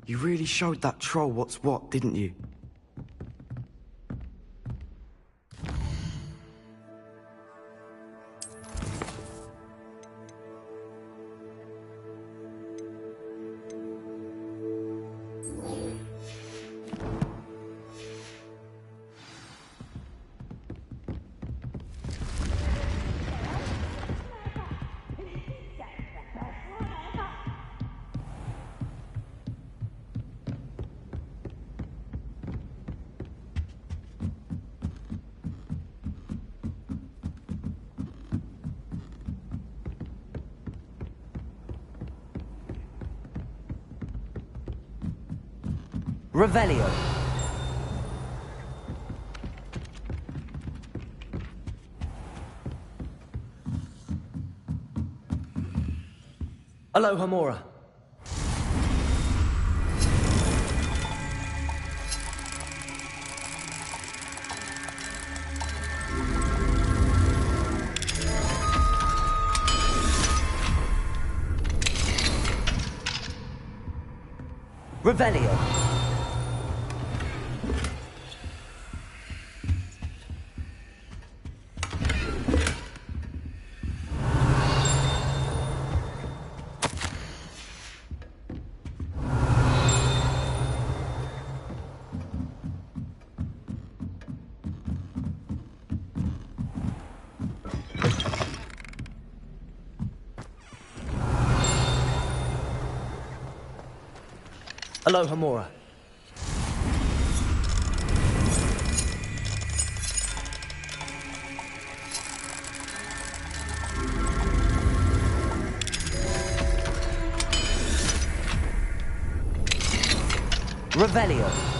You really showed that troll what's what, didn't you? Revelio. Aloha Mora. Revelio. Aloha Mora. Revelio.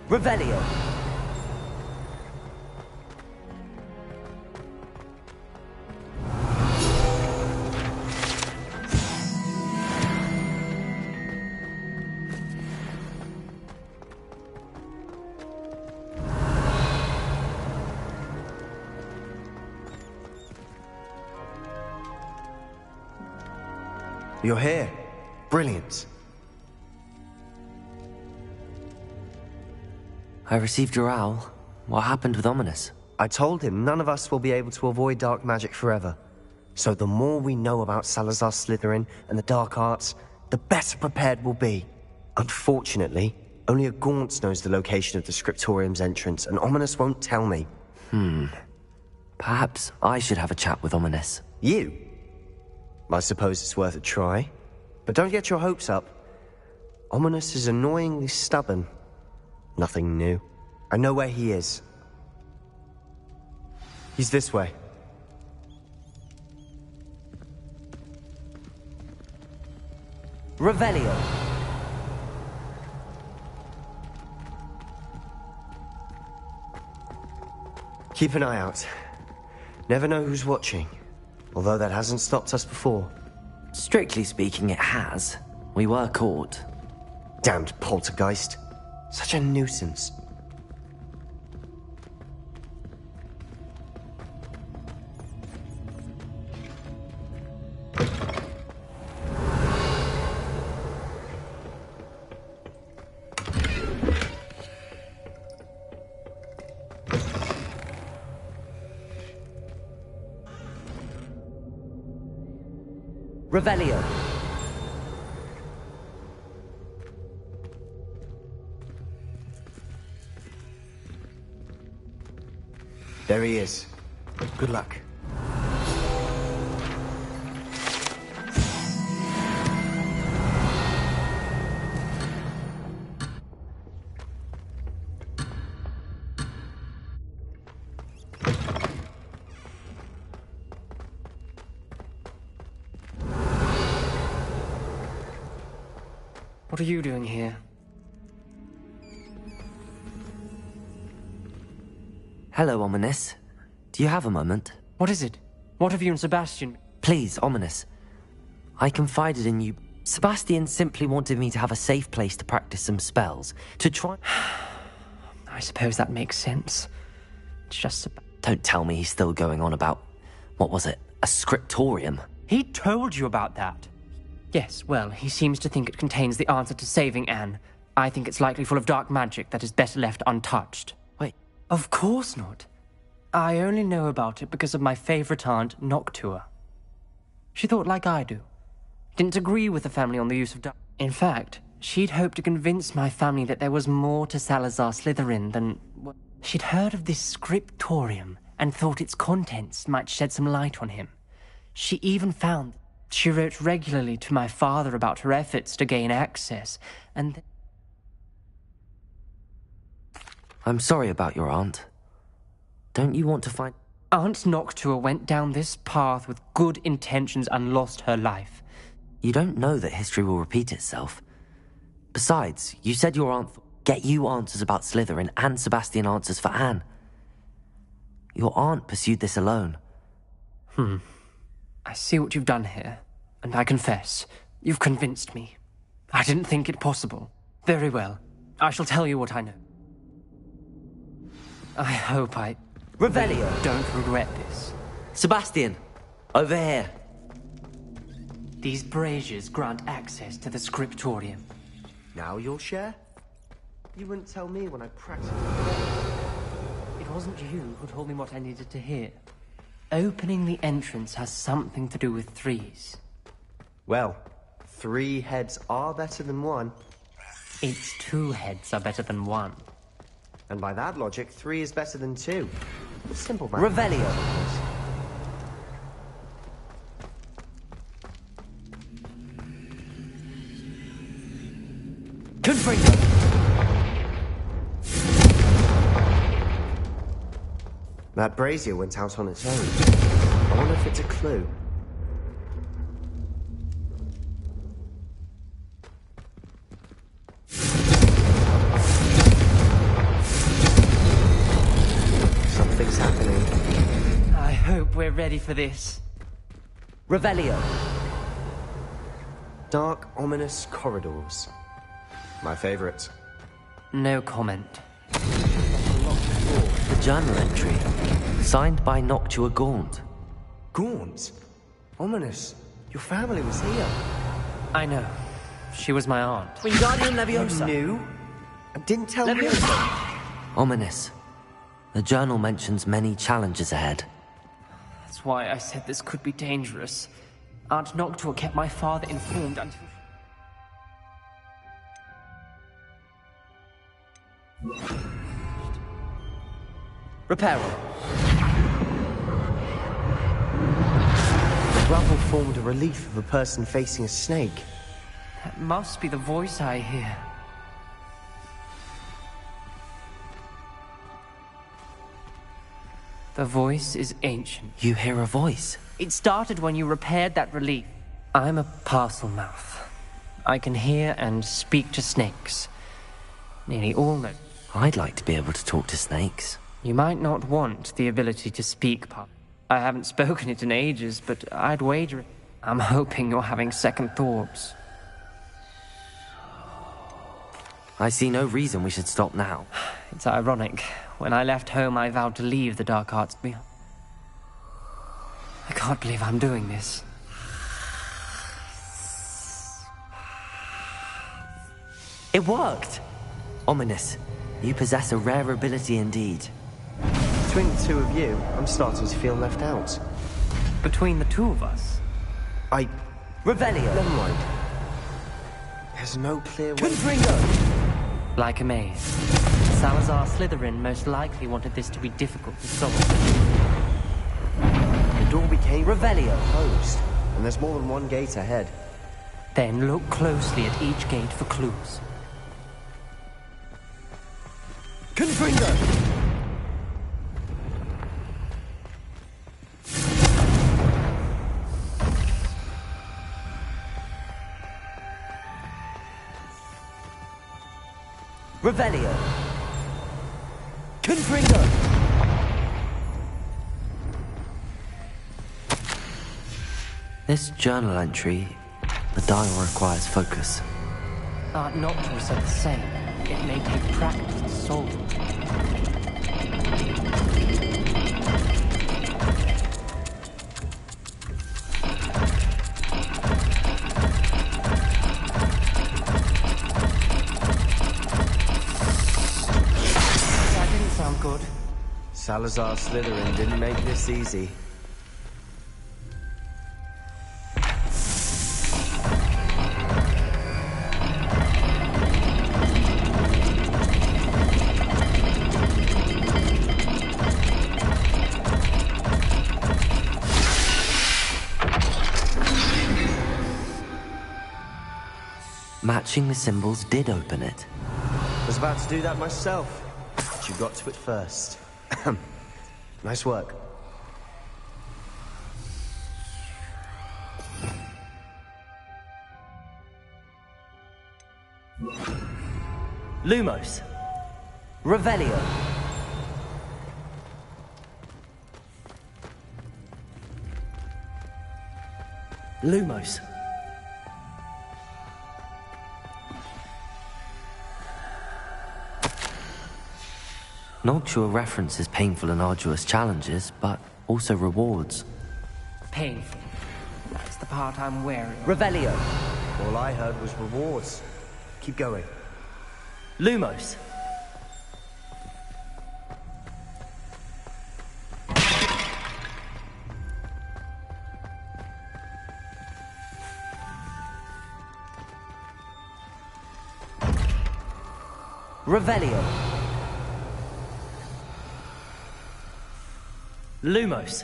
Revelio. You're here. Brilliant. I received your owl. What happened with Ominous? I told him none of us will be able to avoid dark magic forever. So the more we know about Salazar Slytherin and the dark arts, the better prepared we'll be. Unfortunately, only a Gaunt knows the location of the Scriptorium's entrance, and Ominous won't tell me. Perhaps I should have a chat with Ominous. You? I suppose it's worth a try. But don't get your hopes up. Ominous is annoyingly stubborn. Nothing new. I know where he is. He's this way. Revelio. Keep an eye out. Never know who's watching. Although that hasn't stopped us before. Strictly speaking, it has. We were caught. Damned poltergeist. Such a nuisance. Revelio. There he is. Good luck. What are you doing here? Hello, Ominous. Do you have a moment? What is it? What have you and Sebastian... Please, Ominous. I confided in you. Sebastian simply wanted me to have a safe place to practice some spells. To try... I suppose that makes sense. It's just... Don't tell me he's still going on about... What was it? A scriptorium? He told you about that. Yes, well, he seems to think it contains the answer to saving Anne. I think it's likely full of dark magic that is better left untouched. Wait. Of course not. I only know about it because of my favorite aunt, Noctua. She thought like I do. Didn't agree with the family on the use of dark... In fact, she'd hoped to convince my family that there was more to Salazar Slytherin than... She'd heard of this scriptorium and thought its contents might shed some light on him. She even found... She wrote regularly to my father about her efforts to gain access, and... I'm sorry about your aunt. Don't you want to find... Aunt Noctua went down this path with good intentions and lost her life. You don't know that history will repeat itself. Besides, you said your aunt... Get you answers about Slytherin and Sebastian answers for Anne. Your aunt pursued this alone. I see what you've done here, and I confess, you've convinced me. I didn't think it possible. Very well. I shall tell you what I know. I hope I... Revelio! Don't regret this. Sebastian! Over here! These braziers grant access to the scriptorium. Now you'll share? You wouldn't tell me when I practiced. It wasn't you who told me what I needed to hear. Opening the entrance has something to do with threes. Well, 3 heads are better than 1. It's 2 heads are better than 1. And by that logic, 3 is better than 2. Simple math. Revelio! Confringo! That brazier went out on its own. I wonder if it's a clue. Something's happening. I hope we're ready for this. Revelio! Dark, ominous corridors. My favorite. No comment. The journal entry. Signed by Noctua Gaunt. Gaunt? Ominous. Your family was here. I know. She was my aunt. Wingardium Leviosa! You knew? And didn't tell me? Ominous. The journal mentions many challenges ahead. That's why I said this could be dangerous. Aunt Noctua kept my father informed until... Reparo. The rubble formed a relief of a person facing a snake. That must be the voice I hear. The voice is ancient. You hear a voice? It started when you repaired that relief. I'm a parcel mouth. I can hear and speak to snakes. Nearly all know. I'd like to be able to talk to snakes. You might not want the ability to speak, Pop. I haven't spoken it in ages, but I'd wager it. I'm hoping you're having second thoughts. I see no reason we should stop now. It's ironic. When I left home, I vowed to leave the dark arts behind. I can't believe I'm doing this. It worked! Ominous. You possess a rare ability indeed. Between the two of you, I'm starting to feel left out. Between the two of us? Revelio! Never mind. There's no clear way... Confringo! Like a maze. Salazar Slytherin most likely wanted this to be difficult to solve. The door became... Revelio! Closed, and there's more than one gate ahead. Then look closely at each gate for clues. Confringo! Revelio! Confringo! This journal entry, the dial requires focus. Noctua said the same. It may take practice to solve it. That didn't sound good. Salazar Slytherin didn't make this easy. Matching the symbols did open it. I was about to do that myself, but you got to it first. Nice work. Lumos. Revelio. Lumos. Noctua references painful and arduous challenges, but also rewards. Painful. That's the part I'm wary of. Revelio. All I heard was rewards. Keep going. Lumos. Revelio. Lumos.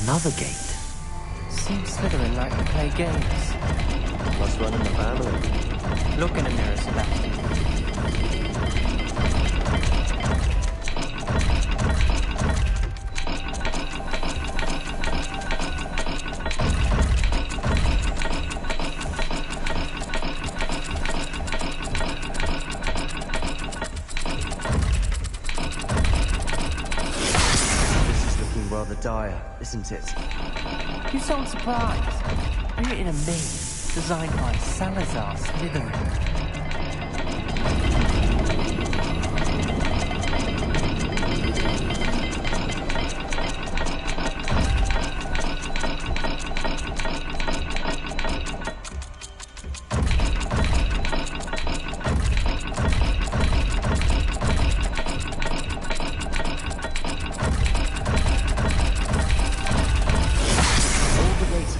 Another gate. Seems Slytherin like to play games. Must run in the family. Look in a mirror, Sebastian. Dire, isn't it? You sound surprised. We're in a maze designed by Salazar Slytherin.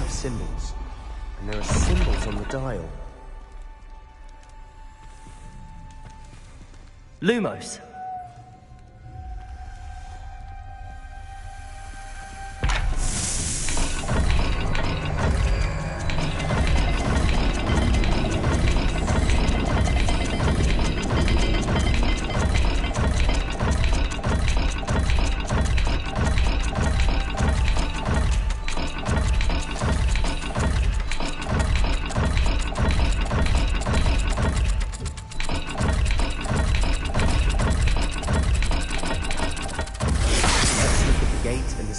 Symbols. And there are symbols on the dial. Lumos.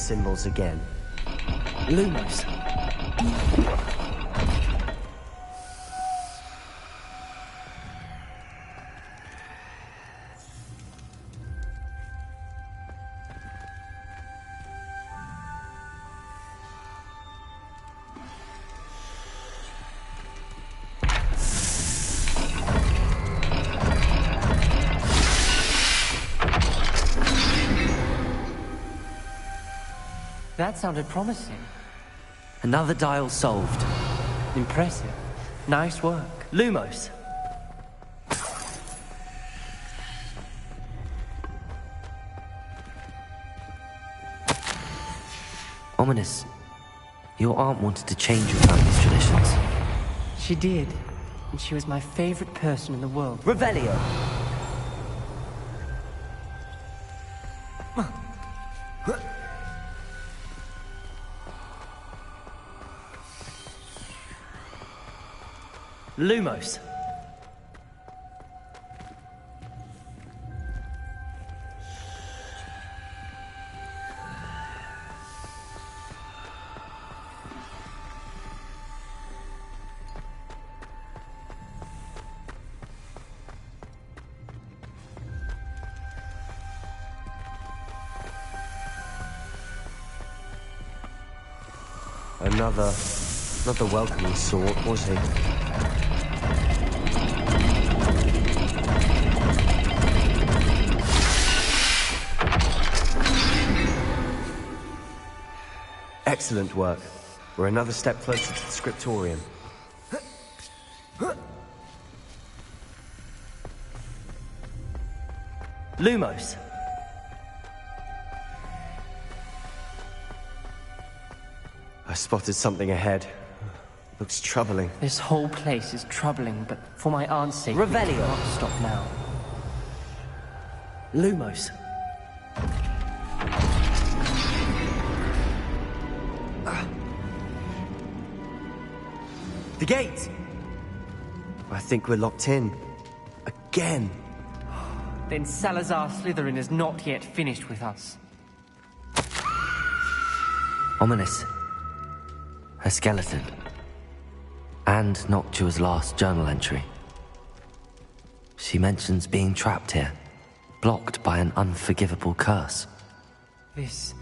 symbols again. Lumos. That sounded promising. Another dial solved. Impressive. Nice work. Lumos. Ominous. Your aunt wanted to change your family's traditions. She did. And she was my favorite person in the world. Revelio. Lumos. Not the welcoming sort, was he? Excellent work. We're another step closer to the scriptorium. Lumos. I spotted something ahead. Looks troubling. This whole place is troubling, but for my aunt's sake, Revelio. we cannot stop now. Lumos. The gate! I think we're locked in. Again. Then Salazar Slytherin is not yet finished with us. Ominous. Her skeleton. And Noctua's last journal entry. She mentions being trapped here, blocked by an unforgivable curse. This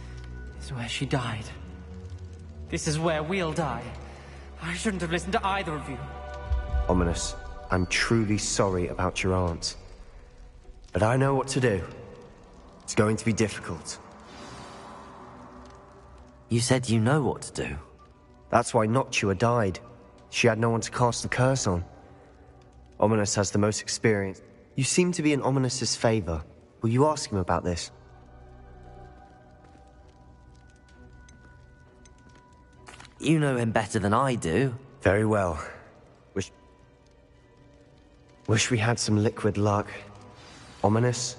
is where she died. This is where we'll die. I shouldn't have listened to either of you. Ominous, I'm truly sorry about your aunt. But I know what to do. It's going to be difficult. You said you know what to do. That's why Noctua died. She had no one to cast the curse on. Ominous has the most experience. You seem to be in Ominous's favor. Will you ask him about this? You know him better than I do. Very well. Wish we had some liquid luck. Ominous,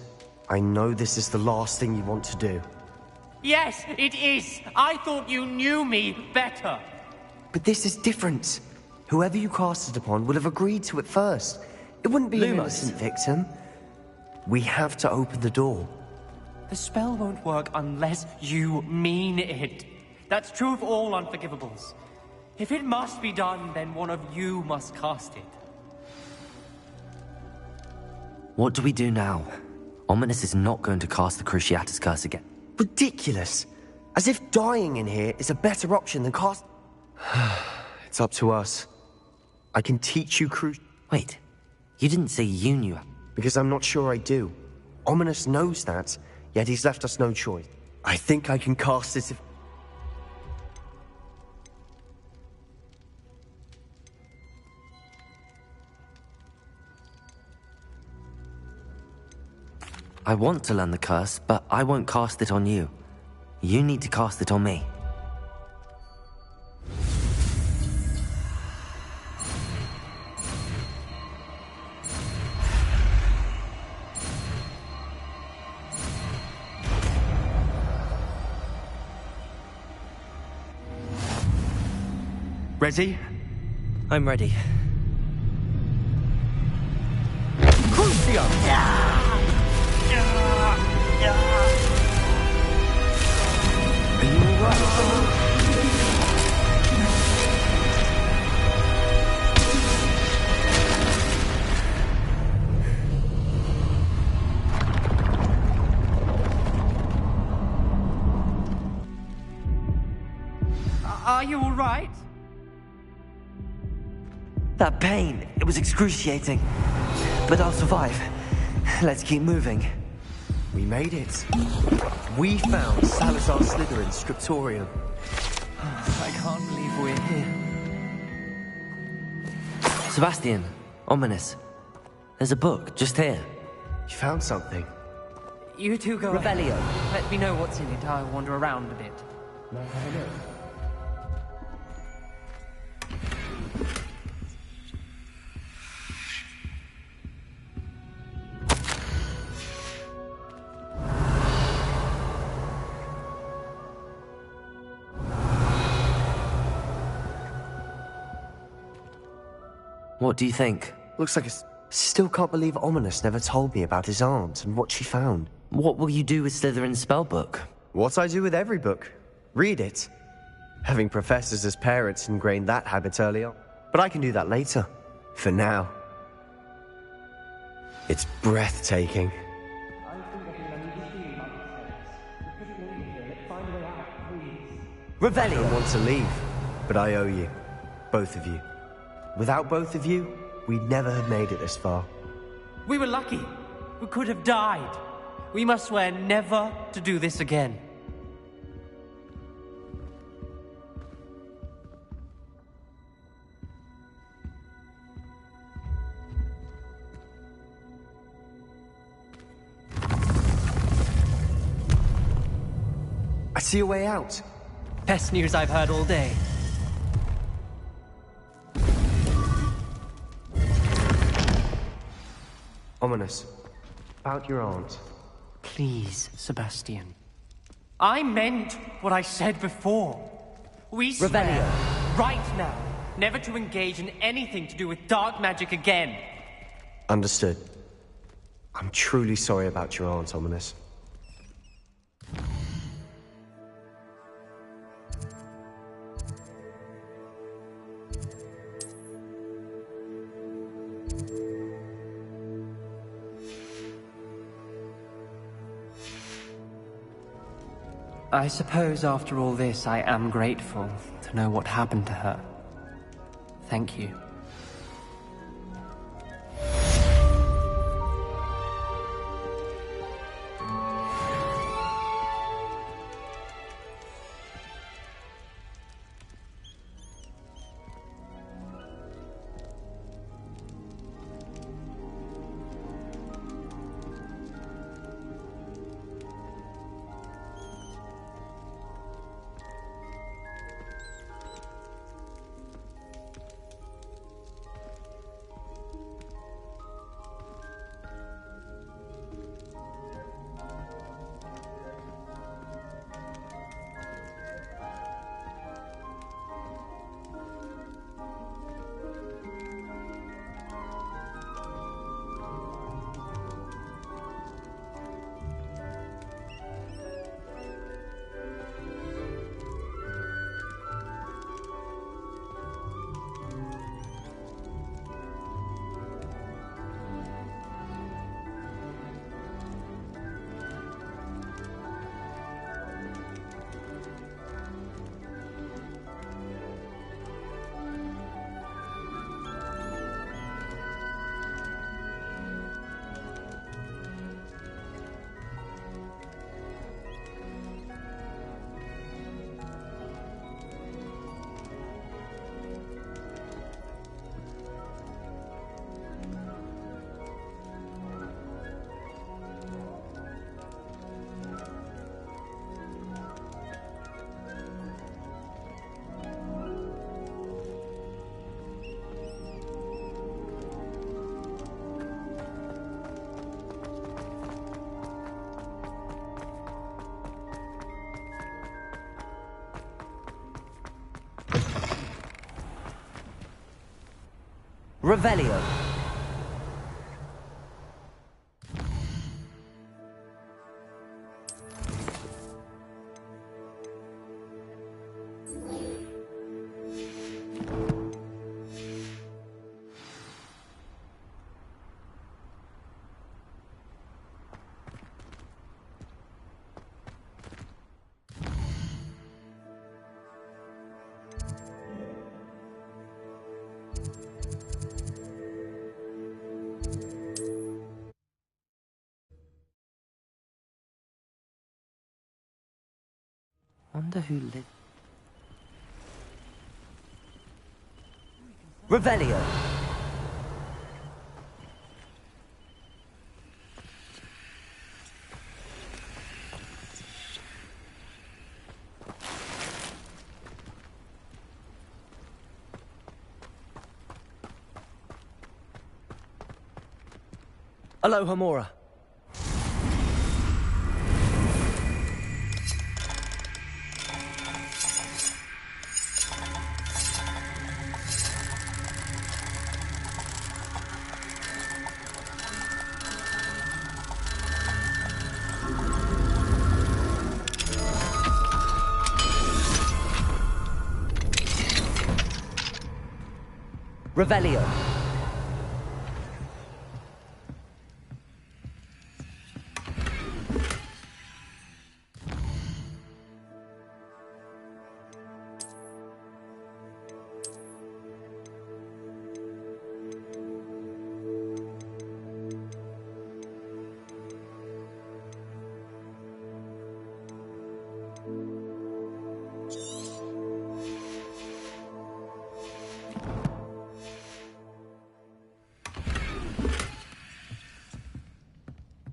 I know this is the last thing you want to do. Yes, it is. I thought you knew me better. But this is different. Whoever you cast it upon would have agreed to it first. It wouldn't be an Lumos. innocent victim. We have to open the door. The spell won't work unless you mean it. That's true of all unforgivables. If it must be done, then one of you must cast it. What do we do now? Ominous is not going to cast the Cruciatus curse again. Ridiculous. As if dying in here is a better option than cast... It's up to us. I can teach you Wait, you didn't say you knew. because I'm not sure I do. Ominous knows that, yet he's left us no choice. I think I can cast it if... I want to learn the curse, but I won't cast it on you. You need to cast it on me. Ready? I'm ready. Are you Are you all right? That pain, it was excruciating. But I'll survive. Let's keep moving. We made it. We found Salazar Slytherin's scriptorium. I can't believe we're here. Sebastian, ominous. There's a book just here. You found something. You two go Revelio. ahead. Let me know what's in it. I'll wander around a bit. What do you think? Looks like still can't believe Ominous never told me about his aunt and what she found. What will you do with Slytherin's spellbook? What I do with every book. Read it. Having professors as parents ingrained that habit early on. But I can do that later. For now. It's breathtaking. I Revelio! don't want to leave, but I owe you. Both of you. Without both of you, we'd never have made it this far. We were lucky. We could have died. We must swear never to do this again. I see a way out. Best news I've heard all day. Ominous. About your aunt. Please, Sebastian. I meant what I said before. We swear, Revelio. right now, never to engage in anything to do with dark magic again. Understood. I'm truly sorry about your aunt, Ominous. I suppose after all this, I am grateful to know what happened to her. Thank you. Revelio. Wonder who lived... Revelio! Aloha, Mora. Revelio!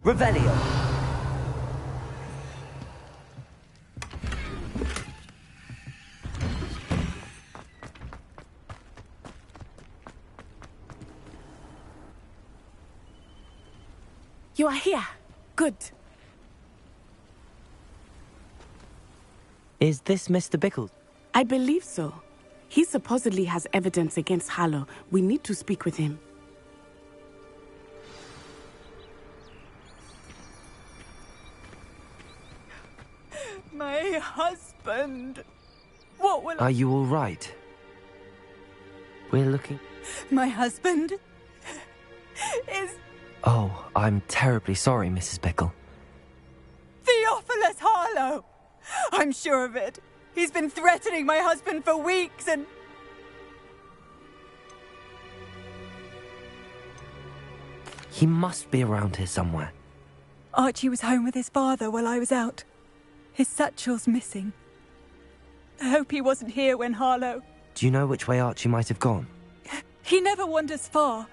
Revelio! You are here. Good. Is this Mr. Bickles? I believe so. He supposedly has evidence against Harlow. We need to speak with him. My husband. What will Are you all right? We're looking... My husband is Oh, I'm terribly sorry, Mrs. Bickle. Theophilus Harlow. I'm sure of it. He's been threatening my husband for weeks and... He must be around here somewhere. Archie was home with his father while I was out. His satchel's missing. I hope he wasn't here when Harlow... Do you know which way Archie might have gone? He never wanders far.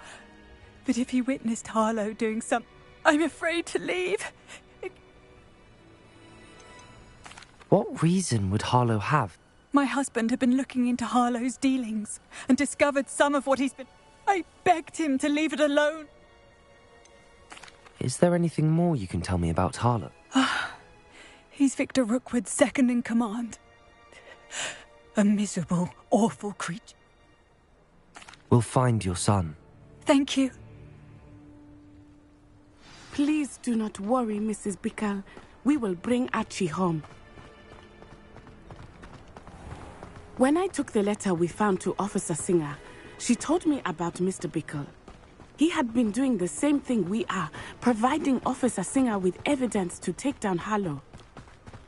But if he witnessed Harlow doing something, I'm afraid to leave. What reason would Harlow have? My husband had been looking into Harlow's dealings and discovered some of what he's been... I begged him to leave it alone. Is there anything more you can tell me about Harlow? He's Victor Rookwood's second in command. A miserable, awful creature. We'll find your son. Thank you. Please do not worry, Mrs. Bickle. We will bring Archie home. When I took the letter we found to Officer Singer, she told me about Mr. Bickle. He had been doing the same thing we are, providing Officer Singer with evidence to take down Harlow.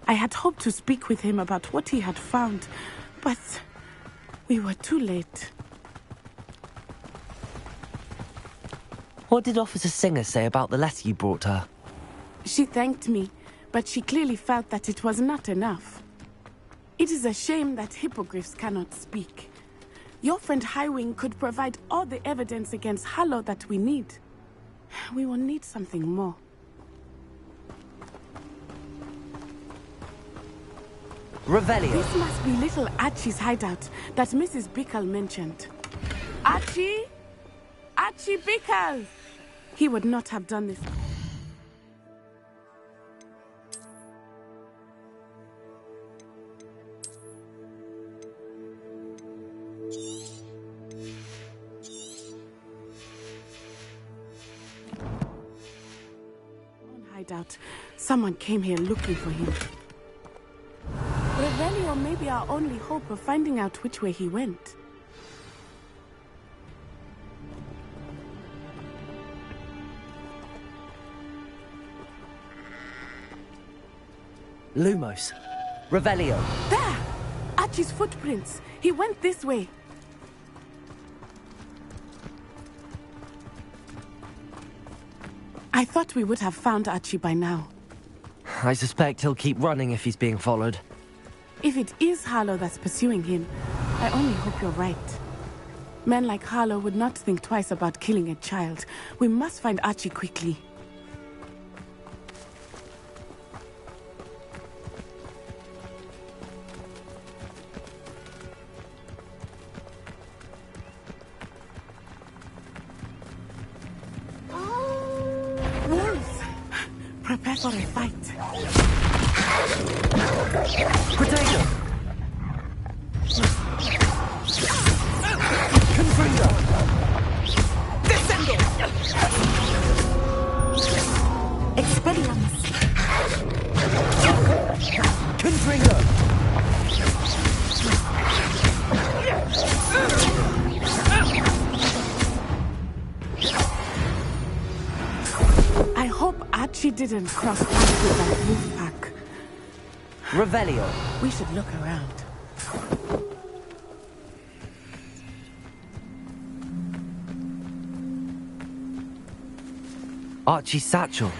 I had hoped to speak with him about what he had found, but we were too late. What did Officer Singer say about the letter you brought her? She thanked me, but she clearly felt that it was not enough. It is a shame that hippogriffs cannot speak. Your friend Highwing could provide all the evidence against Harlow that we need. We will need something more. Revelio! This must be little Archie's hideout that Mrs. Bickle mentioned. Archie? Archie Bickle! He would not have done this. Hideout. Someone came here looking for him. Revelio may be our only hope of finding out which way he went. Lumos. Revelio. There! Archie's footprints. He went this way. I thought we would have found Archie by now. I suspect he'll keep running if he's being followed. If it is Harlow that's pursuing him, I only hope you're right. Men like Harlow would not think twice about killing a child. We must find Archie quickly. Wolves! Prepare for a fight. Potato! Expelliarmus! Confringo! I hope Archie didn't cross paths with that wolf pack. Revelio. We should look around. Archie's satchel.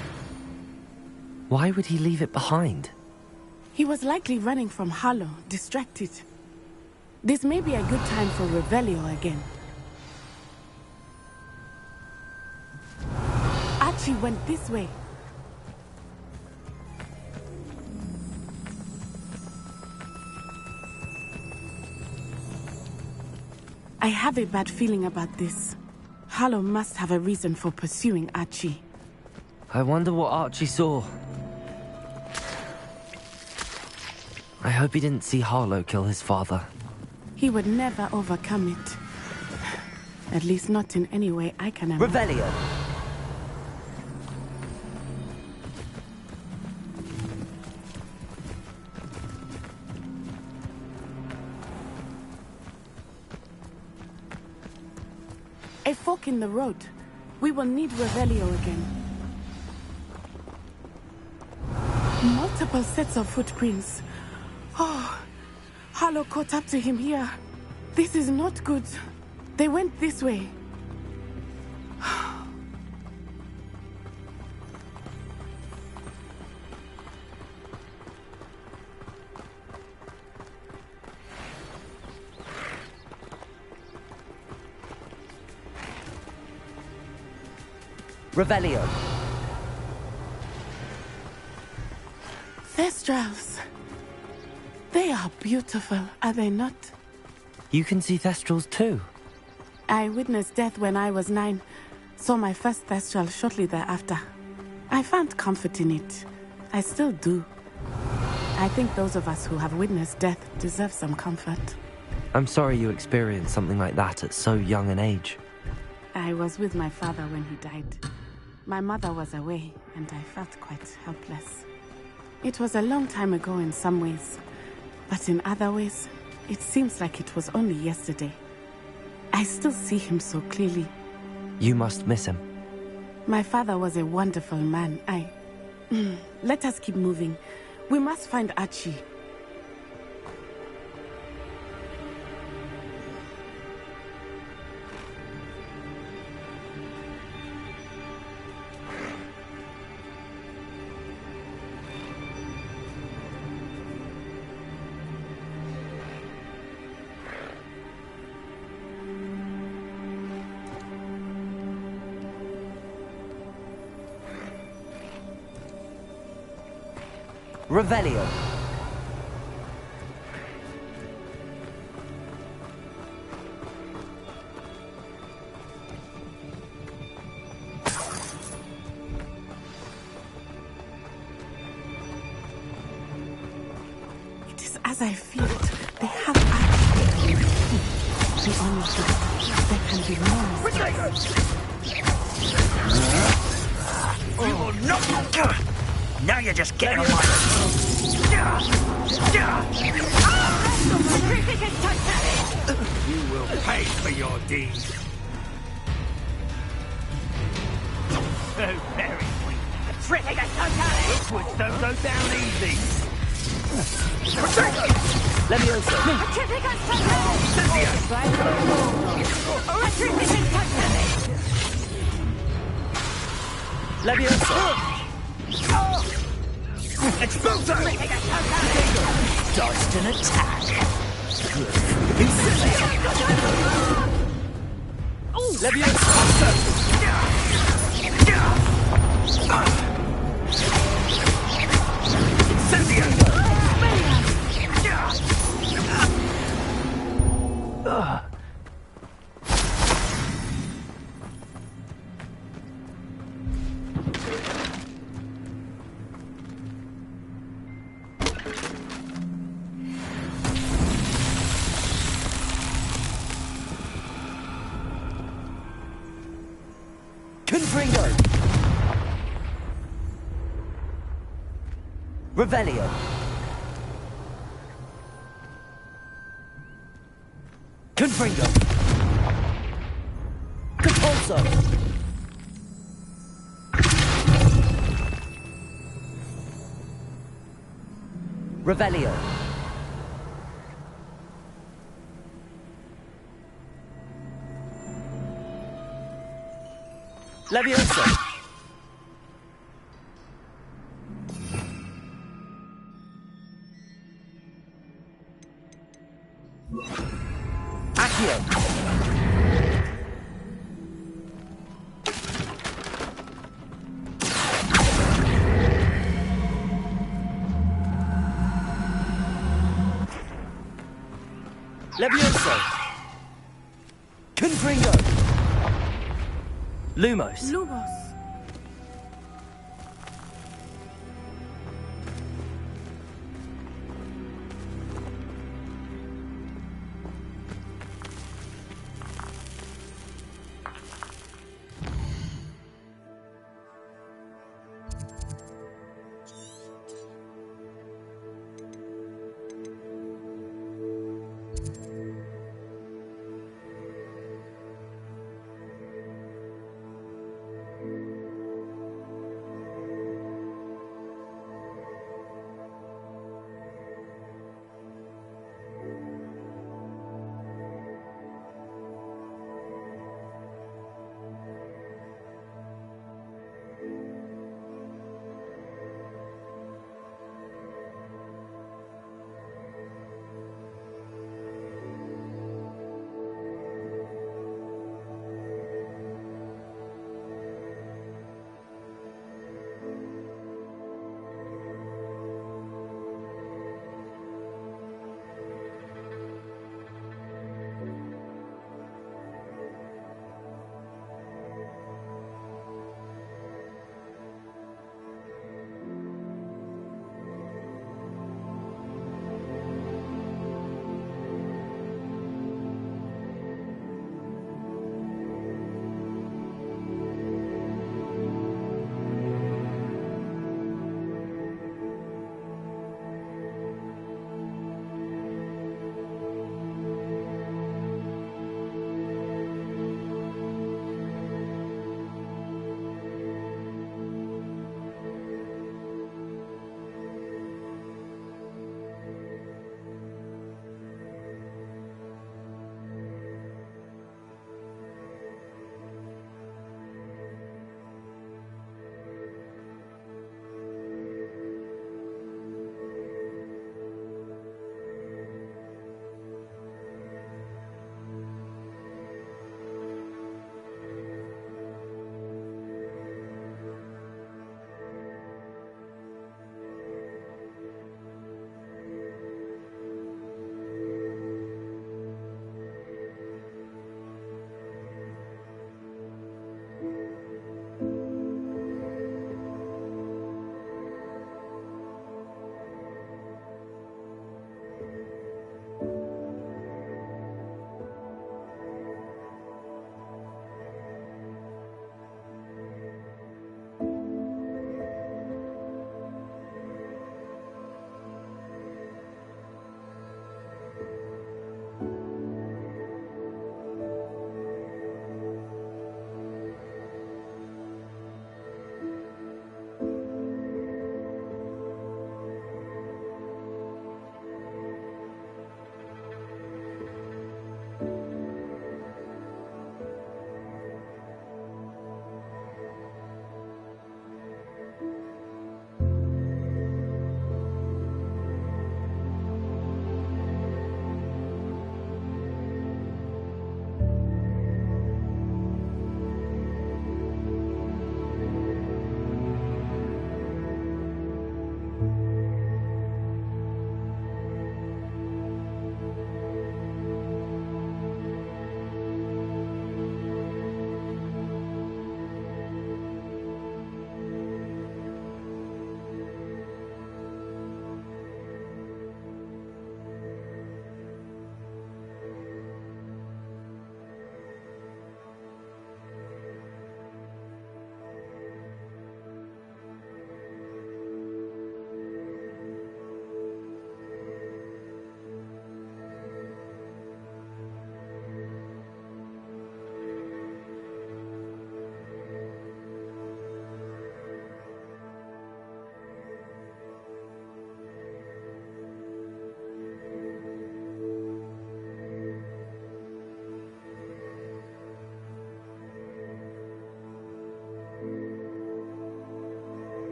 Why would he leave it behind? He was likely running from Harlow, distracted. This may be a good time for Revelio again. Archie went this way. I have a bad feeling about this. Harlow must have a reason for pursuing Archie. I wonder what Archie saw. I hope he didn't see Harlow kill his father. He would never overcome it. At least not in any way I can imagine. Revelio! A fork in the road. We will need Revelio again. Multiple sets of footprints. Oh, Harlow caught up to him here. This is not good. They went this way. Revelio! Thestrals. They are beautiful, are they not? You can see Thestrals too. I witnessed death when I was 9. Saw my first Thestral shortly thereafter. I found comfort in it. I still do. I think those of us who have witnessed death deserve some comfort. I'm sorry you experienced something like that at so young an age. I was with my father when he died. My mother was away, and I felt quite helpless. It was a long time ago in some ways, but in other ways, it seems like it was only yesterday. I still see him so clearly. You must miss him. My father was a wonderful man. Let us keep moving. We must find Archie. Revelio! It is as I feared. They have Archie. The only thing, there can be more. You will not. Now you're just getting on my... You will pay for your deeds. So very weak. Hogwarts don't go down easy. Leviosa! Cynthia! Leviosa! Expulso! Dodged an attack. Good. Leviosa! Incendio! Confringo! Revelio! Confringo! Compulso! Revelio! Leviosa! Accio! Levioso! Confringo! Lumos! Lumos.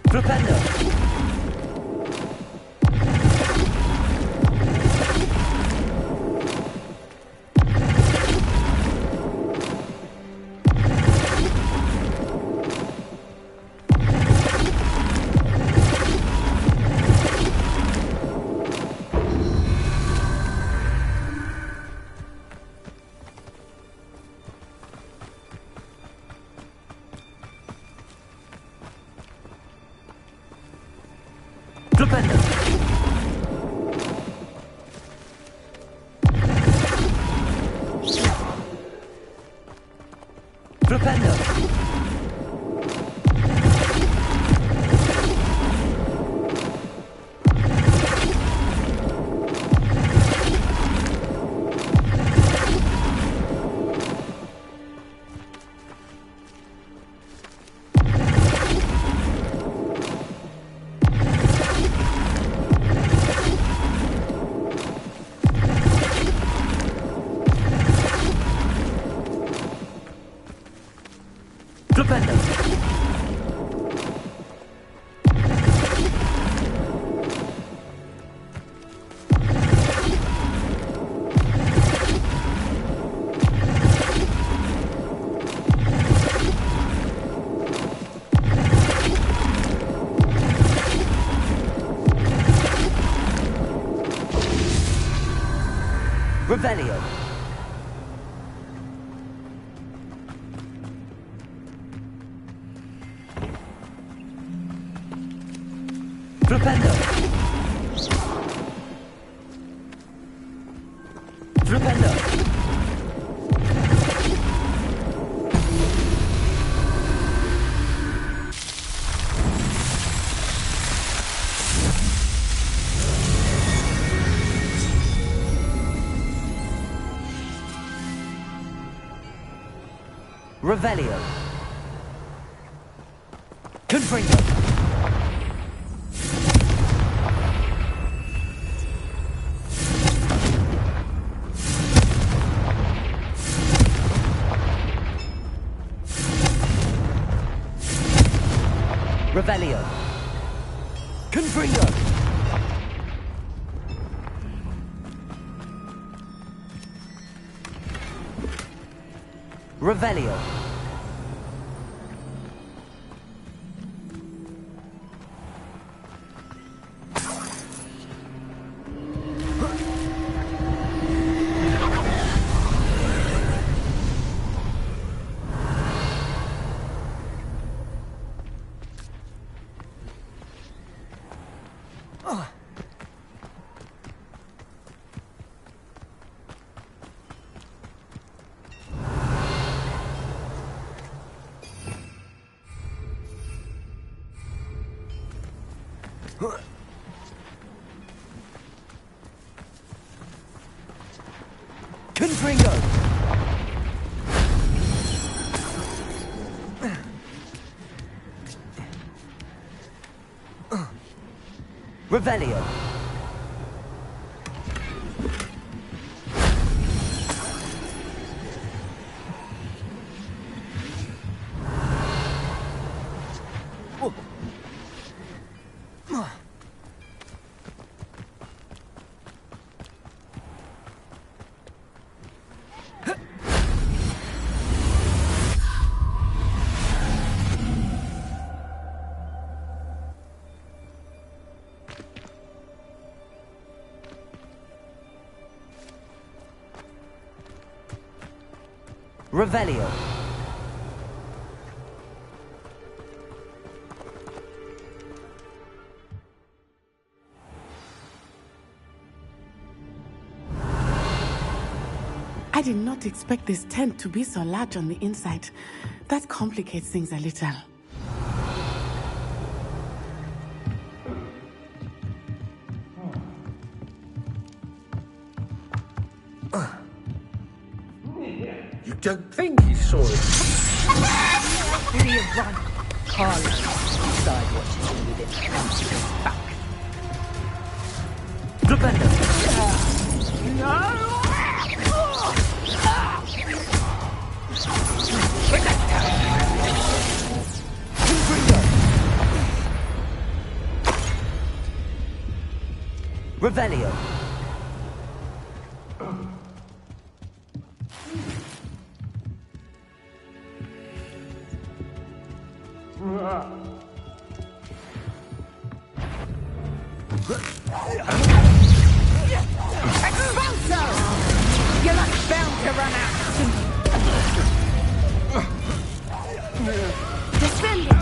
Flipendo! Flipendo! Flipendo! Flipendo! Revelio! Flipendo! Flipendo! Revelio! Confringo! Revelio! Confringo! Revelio! Confringo! Revelio! Revelio! I did not expect this tent to be so large on the inside. That complicates things a little. You don't think he saw it? Free of run. Carlo, decide what to do with it and to go back. Flipendo! No! Revelio. Expulso! You're not bound to run out. Defend it.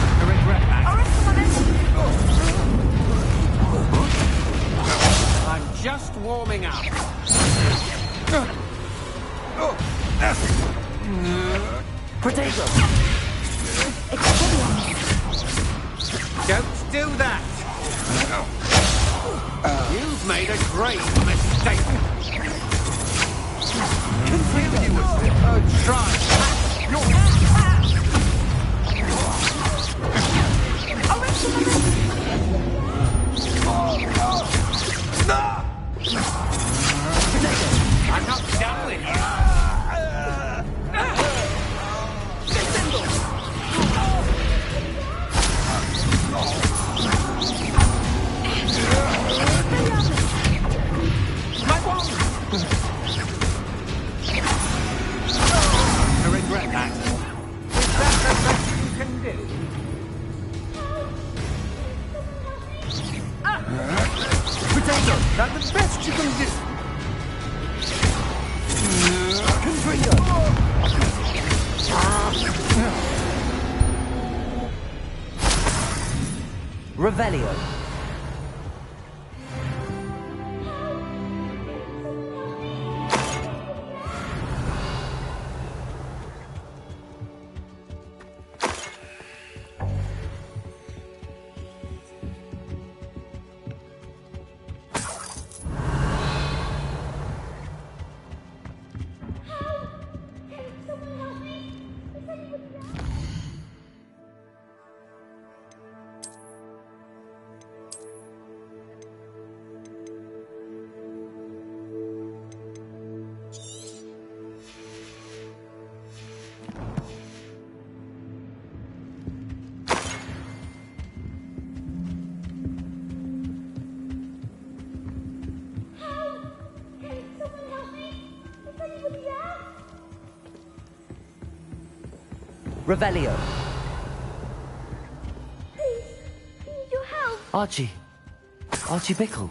I regret that. I'm just warming up. Protego. Don't do that. You've made a grave mistake. Continuously. Oh, try. I'm not done with you. I regret that. Is that the best you can do? Protego. That's the best you can do. Revelio. Revelio. Please, I need your help. Archie. Archie Bickle.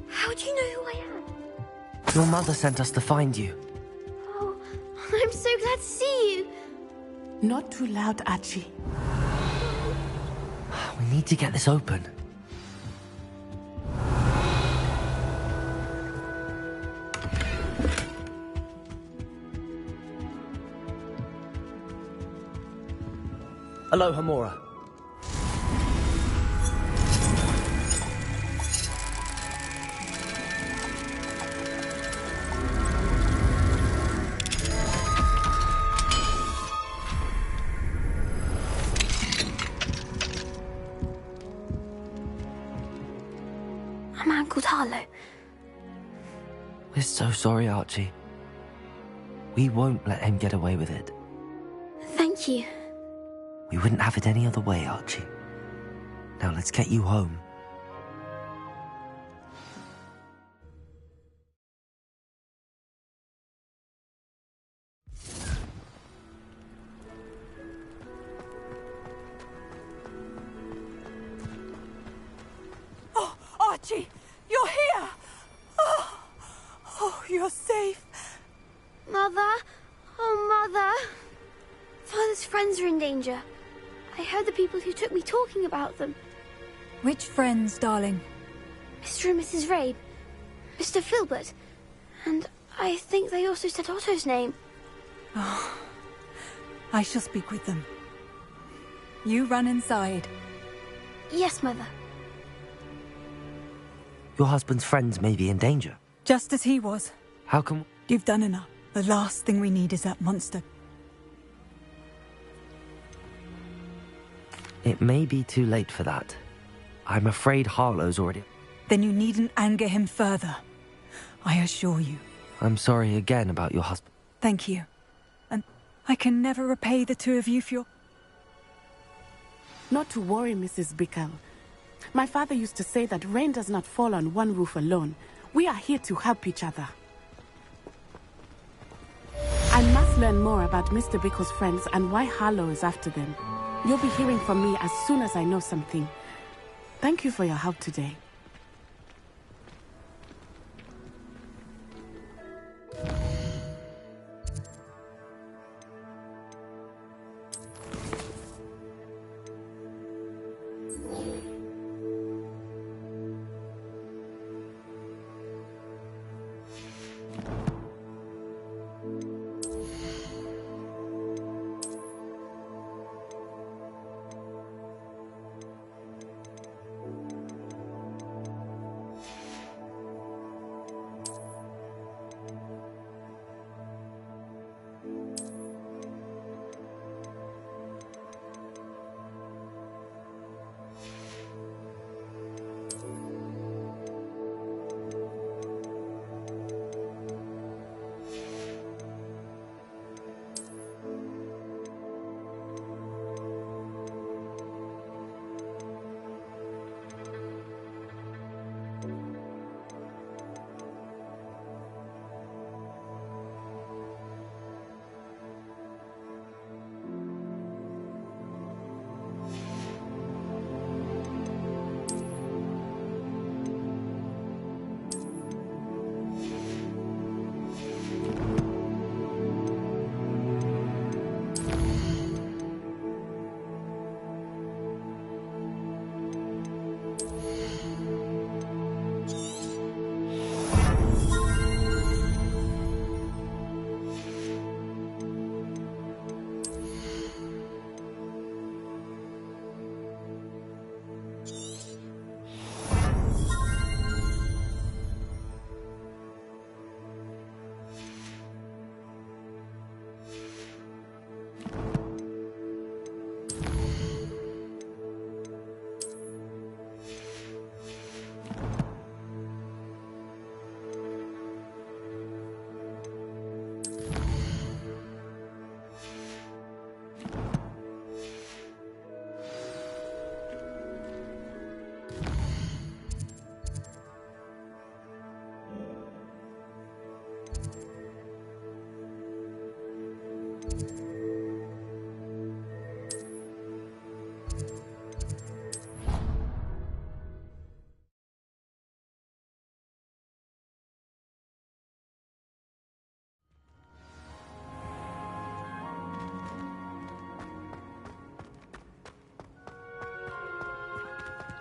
How do you know who I am? Your mother sent us to find you. Oh, I'm so glad to see you. Not too loud, Archie. We need to get this open. Aloha, Mora. A man called Harlow. We're so sorry, Archie. We won't let him get away with it. Thank you. We wouldn't have it any other way, Archie. Now let's get you home. Oh, Archie, you're here! Oh, you're safe. Mother? Oh, Mother. Father's friends are in danger. I heard the people who took me talking about them. Which friends, darling? Mr. and Mrs. Rabe, Mr. Filbert, and I think they also said Otto's name. Oh, I shall speak with them. You run inside. Yes, Mother. Your husband's friends may be in danger. Just as he was. How come... You've done enough. The last thing we need is that monster. It may be too late for that. I'm afraid Harlow's already... Then you needn't anger him further. I assure you. I'm sorry again about your husband. Thank you. And I can never repay the two of you for your... Not to worry, Mrs. Bickle. My father used to say that rain does not fall on one roof alone. We are here to help each other. I must learn more about Mr. Bickle's friends and why Harlow is after them. You'll be hearing from me as soon as I know something. Thank you for your help today.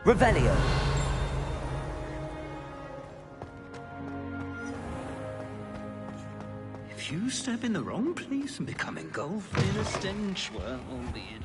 Revelio. If you step in the wrong place and become engulfed in a stench, well, be it.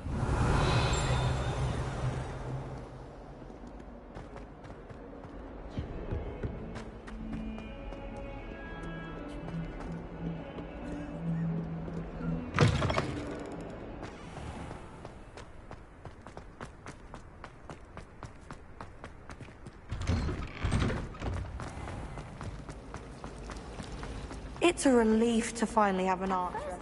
It's a relief to finally have an answer.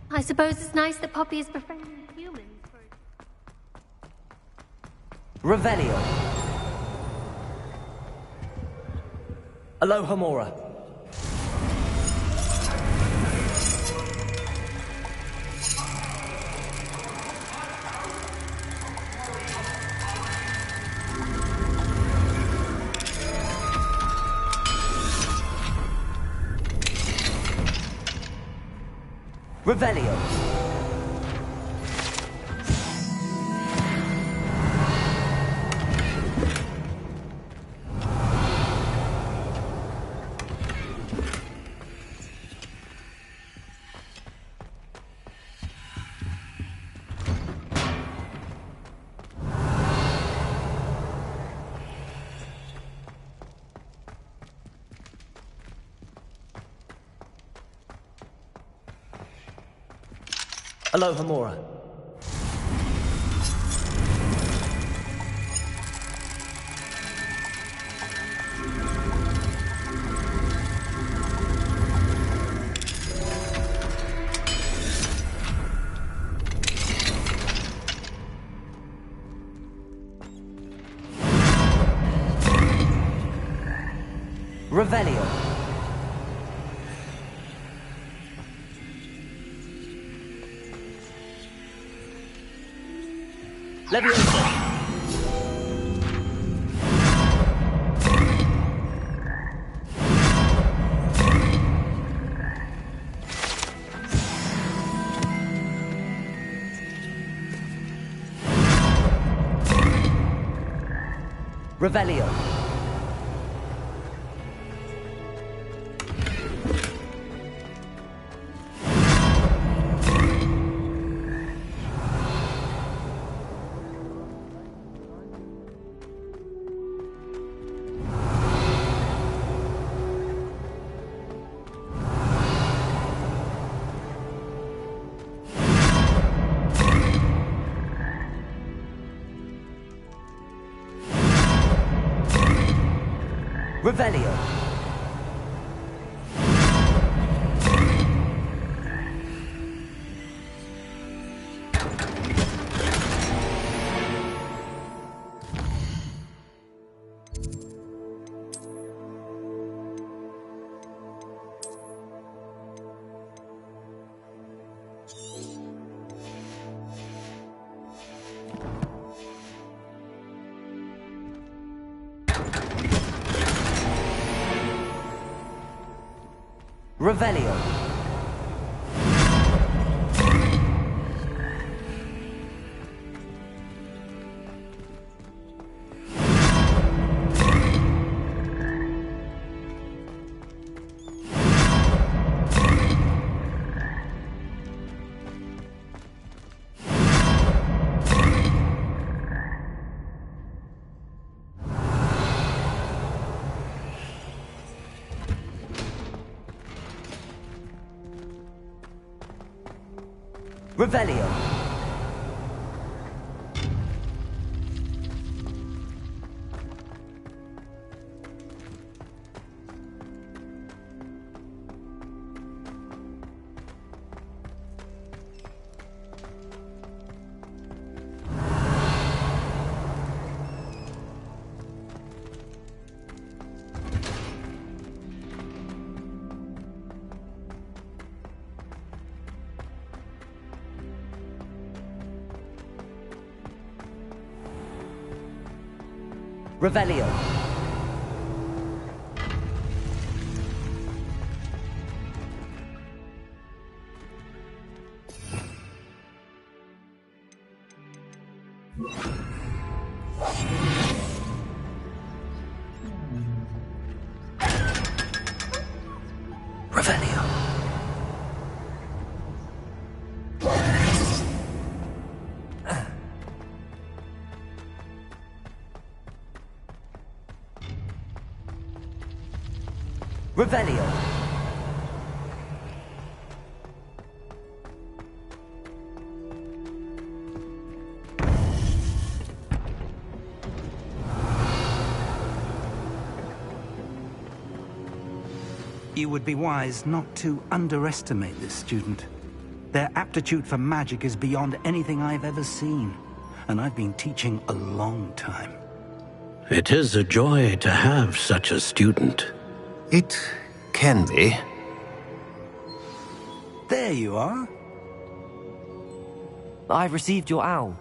I suppose it's nice that Poppy is befriending humans. Revelio. Alohomora. Revelio. Aloha Mora. Revelio. Leviosa. Revelio. Revelio. Revelio. Revelio. Revelio. Revelio. Revelio. You would be wise not to underestimate this student. Their aptitude for magic is beyond anything I've ever seen, and I've been teaching a long time. It is a joy to have such a student. It can be. There you are. I received your owl.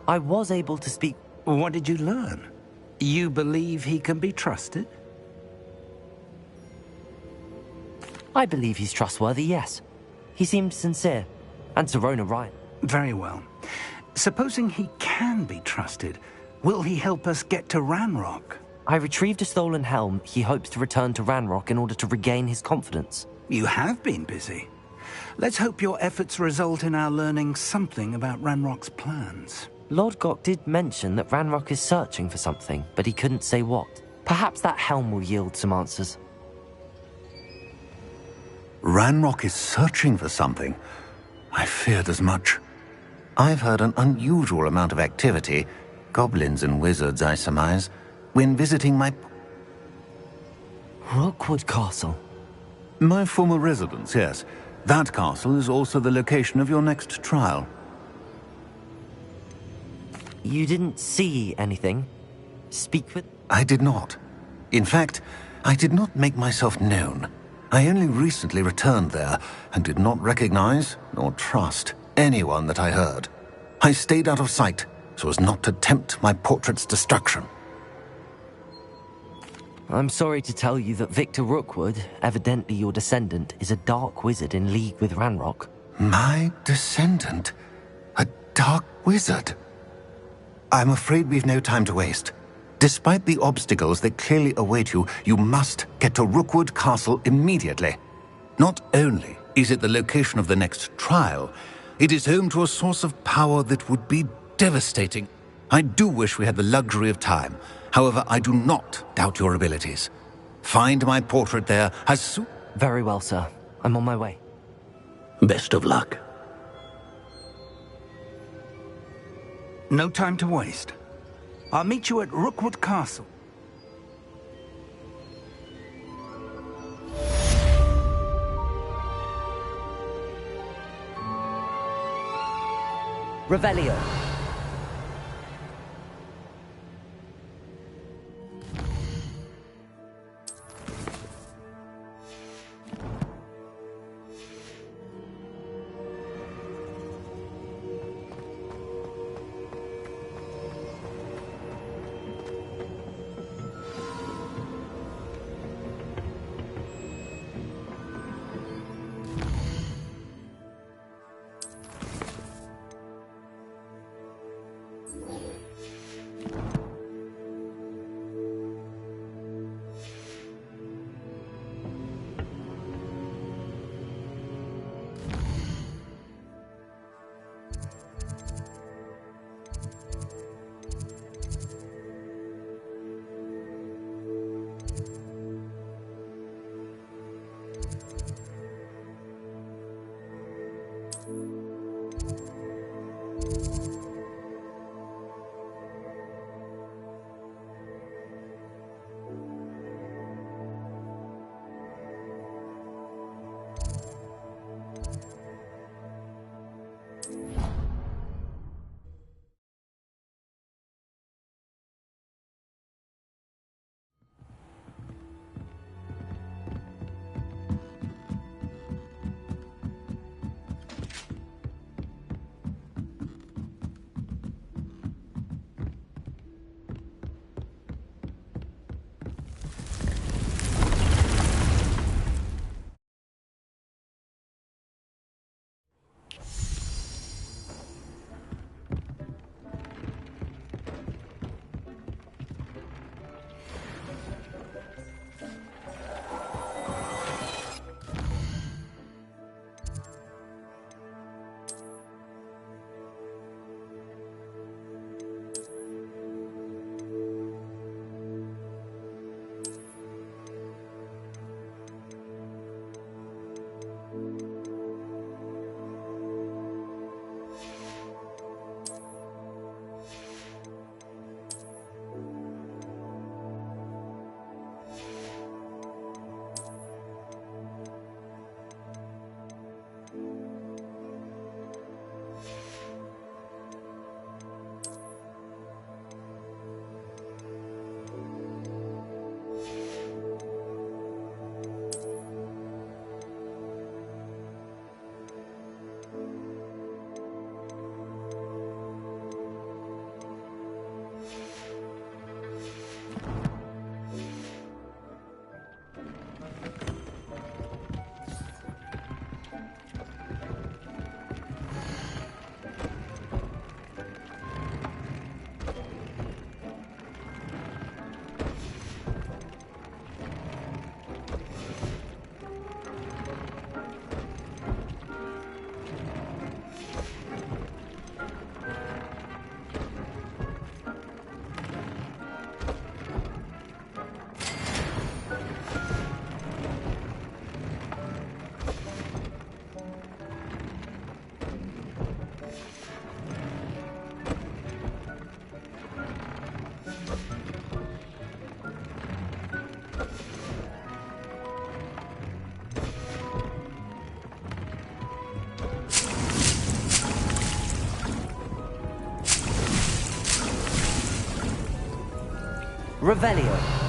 I was able to speak. What did you learn? You believe he can be trusted? I believe he's trustworthy, yes. He seemed sincere. And Serona right. Very well. Supposing he can be trusted, will he help us get to Ranrock? I retrieved a stolen helm. He hopes to return to Ranrock in order to regain his confidence. You have been busy. Let's hope your efforts result in our learning something about Ranrock's plans. Lord Gok did mention that Ranrock is searching for something, but he couldn't say what. Perhaps that helm will yield some answers. Ranrock is searching for something? I feared as much. I've heard an unusual amount of activity, goblins and wizards, I surmise, when visiting my... Rookwood Castle? My former residence, yes. That castle is also the location of your next trial. You didn't see anything? Speak with... I did not. In fact, I did not make myself known. I only recently returned there, and did not recognize, nor trust, anyone that I heard. I stayed out of sight, so as not to tempt my portrait's destruction. I'm sorry to tell you that Victor Rookwood, evidently your descendant, is a dark wizard in league with Ranrock. My descendant? A dark wizard? I'm afraid we've no time to waste. Despite the obstacles that clearly await you, you must get to Rookwood Castle immediately. Not only is it the location of the next trial, it is home to a source of power that would be devastating. I do wish we had the luxury of time. However, I do not doubt your abilities. Find my portrait there as soon... Very well, sir. I'm on my way. Best of luck. No time to waste. I'll meet you at Rookwood Castle. Revelio. Revelio.